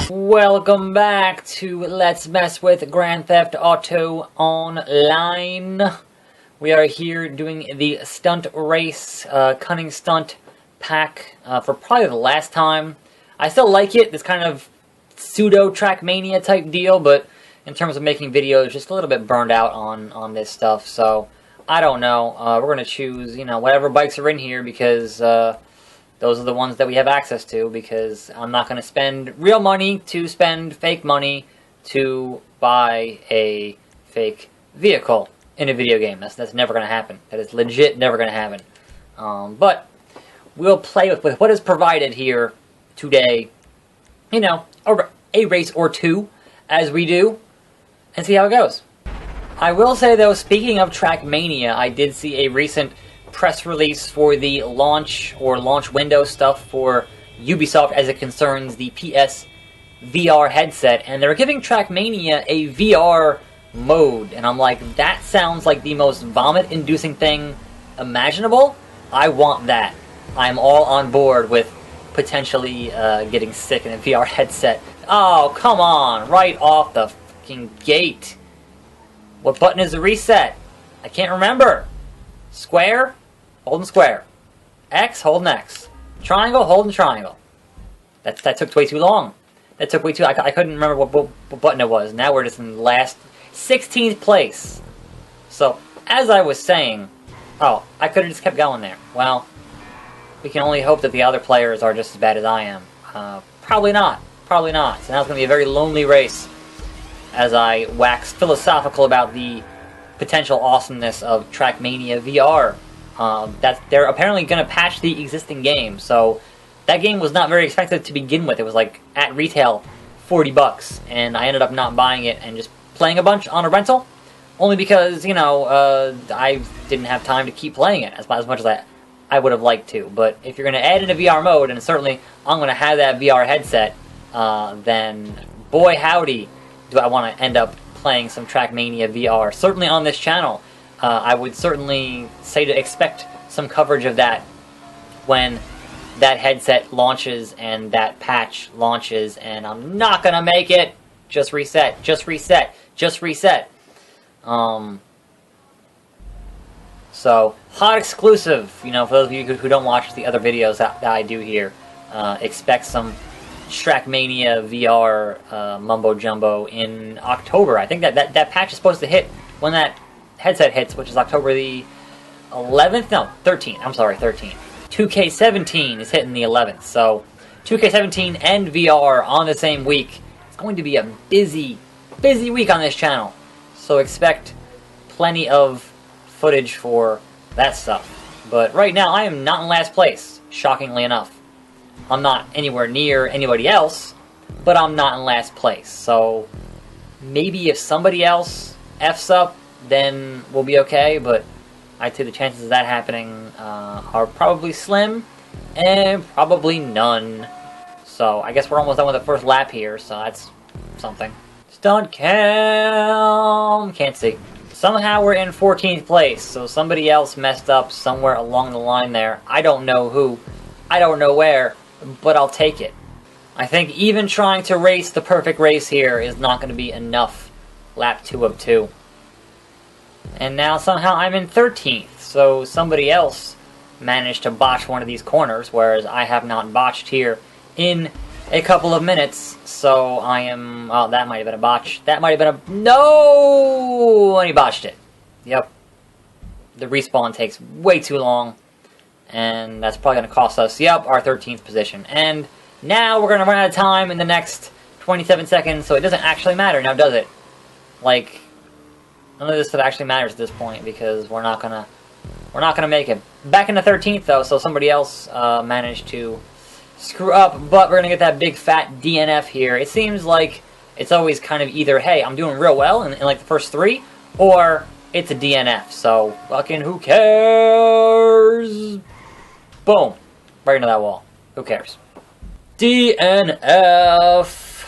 Welcome back to Let's Mess with Grand Theft Auto Online. We are here doing the stunt race, cunning stunt pack for probably the last time. I still like it, this kind of pseudo Trackmania type deal, but in terms of making videos, just a little bit burned out on this stuff. So I don't know. We're gonna choose, whatever bikes are in here because those are the ones that we have access to, because I'm not going to spend real money to spend fake money to buy a fake vehicle in a video game. That's never going to happen. That is legit never going to happen. But we'll play with what is provided here today, a race or two, as we do, and see how it goes. I will say, though, speaking of Trackmania, I did see a recent press release for the launch or launch window stuff for Ubisoft as it concerns the PS VR headset, and they're giving Trackmania a VR mode, and I'm like, that sounds like the most vomit-inducing thing imaginable. I want that. I'm all on board with potentially getting sick in a VR headset. Oh, come on, right off the fucking gate. What button is the reset? I can't remember. Square? Holding square. X, holding X. Triangle, holding triangle. That took way too long. That took way too... I couldn't remember what button it was. Now we're just in the last 16th place. So, as I was saying... Oh, I could have just kept going there. Well, we can only hope that the other players are just as bad as I am. Probably not. Probably not. So now it's going to be a very lonely race as I wax philosophical about the potential awesomeness of Trackmania VR. That they're apparently going to patch the existing game, so that game was not very expensive to begin with. It was like at retail $40, and I ended up not buying it and just playing a bunch on a rental, only because I didn't have time to keep playing it as much as I would have liked to. But if you're going to add in a VR mode, and certainly I'm going to have that VR headset, then boy howdy do I want to end up playing some Trackmania VR. Certainly on this channel. I would certainly say to expect some coverage of that when that headset launches and that patch launches, and I'm not gonna make it. Just reset, just reset, just reset. So, hot exclusive, for those of you who don't watch the other videos that I do here, expect some Trackmania VR mumbo jumbo in October. I think that patch is supposed to hit when that headset hits, which is October the 11th? No, 13th. I'm sorry, 13th. 2K17 is hitting the 11th. So, 2K17 and VR on the same week. It's going to be a busy, busy week on this channel. So expect plenty of footage for that stuff. But right now, I am not in last place, shockingly enough. I'm not anywhere near anybody else, but I'm not in last place. So, maybe if somebody else F's up, then we'll be okay, but I'd say the chances of that happening are probably slim, and probably none. So, I guess we're almost done with the first lap here, so that's something. Stunt cam! Can't see. Somehow we're in 14th place, so somebody else messed up somewhere along the line there. I don't know who, I don't know where, but I'll take it. I think even trying to race the perfect race here is not going to be enough. Lap 2 of 2. And now somehow I'm in 13th, so somebody else managed to botch one of these corners, whereas I have not botched here in a couple of minutes. So I am... Oh, that might have been a botch. That might have been a... No! And he botched it. Yep. The respawn takes way too long, and that's probably going to cost us, our 13th position. And now we're going to run out of time in the next 27 seconds, so it doesn't actually matter now, does it? Like... None of this stuff actually matters at this point, because we're not gonna make it. Back in the 13th though, so somebody else managed to screw up, but we're gonna get that big fat DNF here. It seems like it's always kind of either, hey, I'm doing real well in like the first 3, or it's a DNF. So fucking who cares? Boom, right into that wall. Who cares? DNF.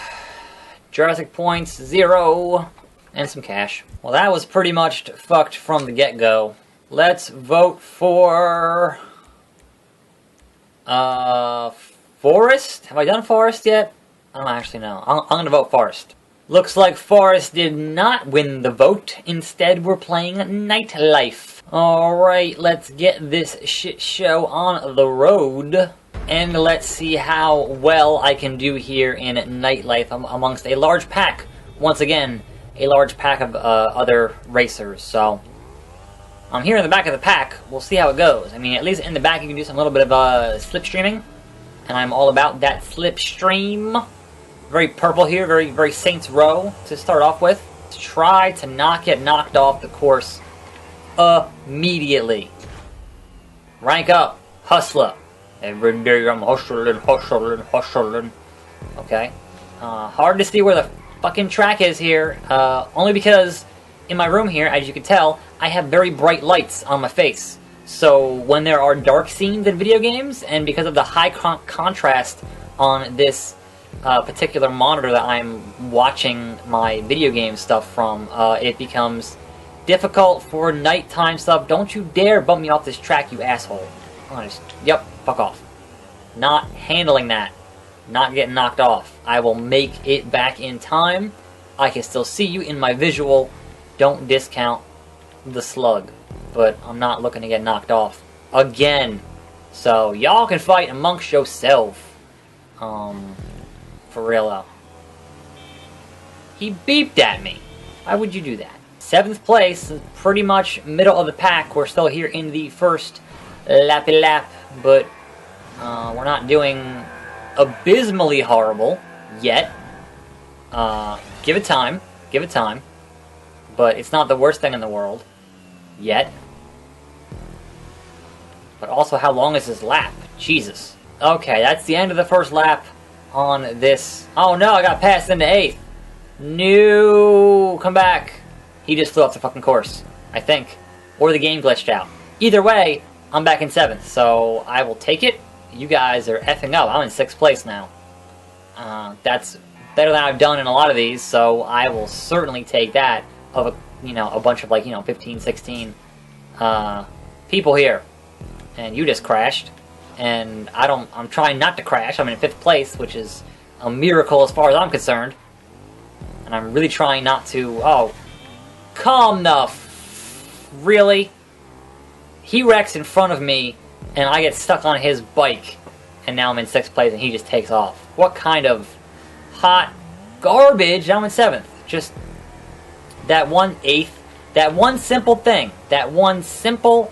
Jurassic points 0. And some cash. Well, that was pretty much fucked from the get-go. Let's vote for... Forest? Have I done Forest yet? I don't actually know. I'm gonna vote Forest. Looks like Forest did not win the vote. Instead, we're playing Nightlife. Alright, let's get this shit show on the road. And let's see how well I can do here in Nightlife amongst a large pack. Once again, a large pack of other racers. So, I'm here in the back of the pack. We'll see how it goes. I mean, at least in the back you can do some little bit of slipstreaming. And I'm all about that slipstream. Very purple here, very Saints Row to start off with. To try to not get knocked off the course immediately. Rank up. Hustler. Every day I'm hustling. Okay. Hard to see where the fucking track is here. Only because in my room here, as you can tell, I have very bright lights on my face. So when there are dark scenes in video games, and because of the high contrast on this particular monitor that I'm watching my video game stuff from, it becomes difficult for nighttime stuff. Don't you dare bump me off this track, you asshole. Yep, fuck off. Not handling that. Not getting knocked off. I will make it back in time. I can still see you in my visual. Don't discount the slug. But I'm not looking to get knocked off again. So y'all can fight amongst yourself. For real though. He beeped at me. Why would you do that? 7th place, pretty much middle of the pack. We're still here in the first lappy lap, but we're not doing abysmally horrible yet. Give it time. Give it time. But it's not the worst thing in the world. Yet. But also, how long is this lap? Jesus. Okay, that's the end of the first lap on this. Oh no, I got passed into 8th. No, come back. He just flew off the fucking course, I think. Or the game glitched out. Either way, I'm back in 7th, so I will take it. You guys are effing up. I'm in 6th place now. That's better than I've done in a lot of these, so I will certainly take that of a bunch of 15, 16 people here. And you just crashed. And I'm trying not to crash. I'm in 5th place, which is a miracle as far as I'm concerned. And I'm really trying not to... Oh, calm the really? He wrecks in front of me, and I get stuck on his bike. And now I'm in 6th place, and he just takes off. What kind of hot garbage? I'm in 7th. Just that 1/8. That one simple thing. That one simple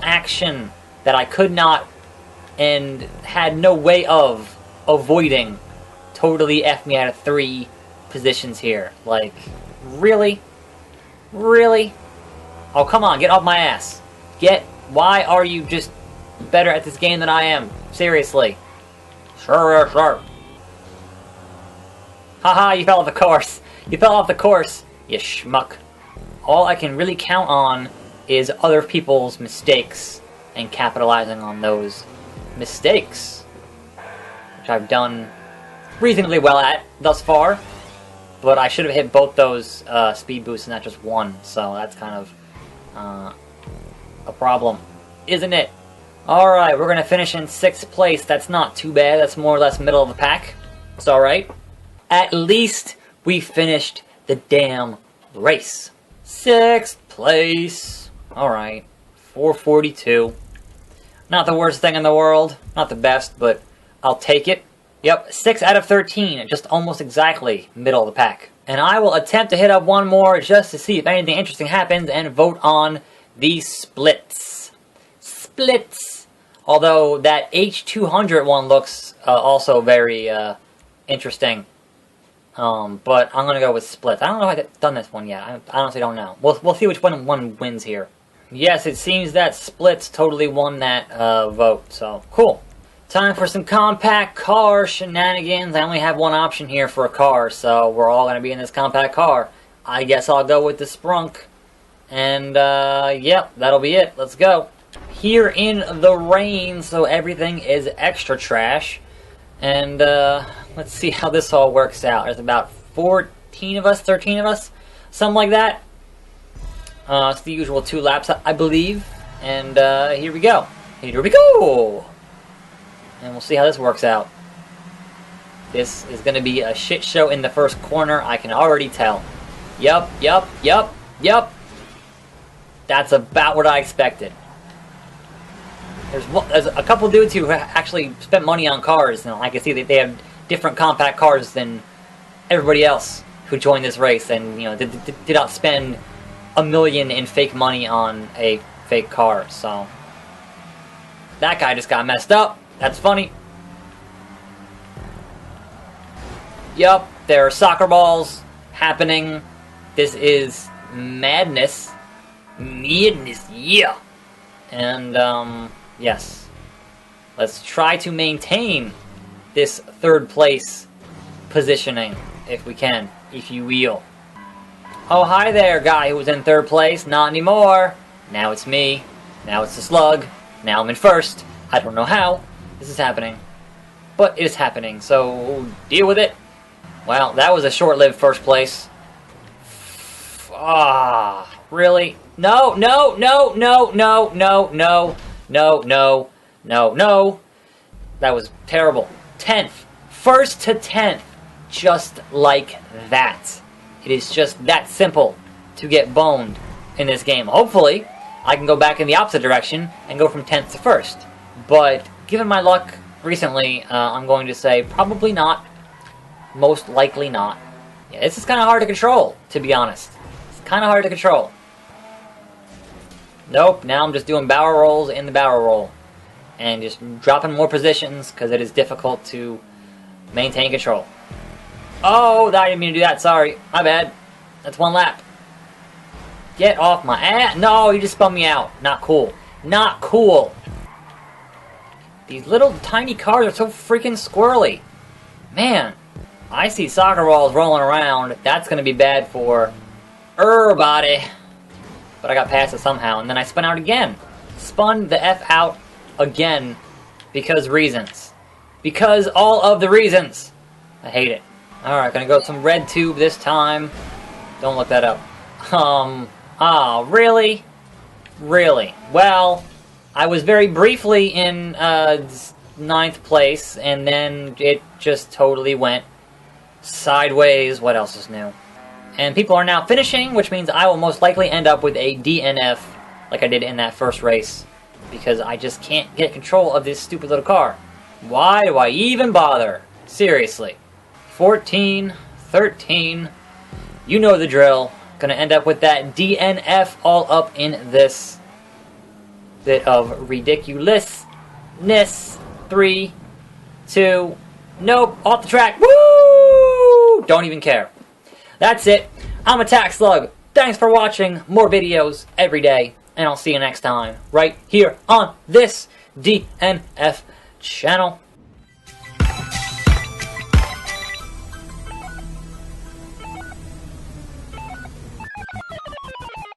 action that I could not and had no way of avoiding totally F me out of 3 positions here. Like, really? Really? Oh, come on, get off my ass. Why are you just better at this game than I am? Seriously. Sure. Haha, you fell off the course. You fell off the course, you schmuck. All I can really count on is other people's mistakes and capitalizing on those mistakes, which I've done reasonably well at thus far. But I should have hit both those speed boosts and not just one, so that's kind of a problem, isn't it? Alright, we're going to finish in 6th place. That's not too bad. That's more or less middle of the pack. It's alright. At least we finished the damn race. 6th place. Alright. 442. Not the worst thing in the world. Not the best, but I'll take it. Yep, 6 out of 13. Just almost exactly middle of the pack. And I will attempt to hit up one more just to see if anything interesting happens and vote on the splits. Splits! Although that H200 one looks also very interesting. But I'm going to go with splits. I don't know if I've done this one yet. I honestly don't know. We'll see which one wins here. Yes, it seems that splits totally won that vote. So, cool. Time for some compact car shenanigans. I only have one option here for a car, so we're all going to be in this compact car. I guess I'll go with the Sprunk. And, yep, that'll be it. Let's go. Here in the rain, so everything is extra trash. And, let's see how this all works out. There's about 14 of us, 13 of us, something like that. It's the usual 2 laps, I believe. And, here we go. Here we go! And we'll see how this works out. This is going to be a shit show in the first corner. I can already tell. Yup. That's about what I expected. There's a couple dudes who actually spent money on cars, and I can see that they have different compact cars than everybody else who joined this race, and did not spend $1 million in fake money on a fake car. So that guy just got messed up. That's funny. Yup, there are soccer balls happening. This is madness. Madness, yeah. And, yes. Let's try to maintain this third place positioning, if we can, if you will. Oh, hi there, guy who was in third place. Not anymore. Now it's me. Now it's the slug. Now I'm in first. I don't know how this is happening, but it is happening, so deal with it. Well, that was a short-lived first place. Ah, really? No. That was terrible. 10th. First to 10th. Just like that. It is just that simple to get boned in this game. Hopefully, I can go back in the opposite direction and go from 10th to 1st. But, given my luck recently, I'm going to say probably not. Most likely not. Yeah, this is kind of hard to control, to be honest. It's kind of hard to control. Nope, now I'm just doing barrel rolls in the barrel roll. And just dropping more positions, because it is difficult to maintain control. Oh, I didn't mean to do that, sorry. My bad. That's one lap. Get off my ass. No, you just spun me out. Not cool. Not cool. These little tiny cars are so freaking squirrely. Man. I see soccer balls rolling around. That's going to be bad for everybody. But I got past it somehow. And then I spun out again. Spun the F out again. Because reasons. Because all of the reasons. I hate it. Alright, gonna go some red tube this time. Don't look that up. Really? Really? Well, I was very briefly in 9th place. And then it just totally went sideways. What else is new? And people are now finishing, which means I will most likely end up with a DNF like I did in that first race, because I just can't get control of this stupid little car. Why do I even bother? Seriously. 14, 13, you know the drill. Gonna end up with that DNF all up in this bit of ridiculousness. 3, 2, nope, off the track. Woo! Don't even care. That's it. I'm attackslug. Thanks for watching. More videos every day. And I'll see you next time. Right here on this DNF channel.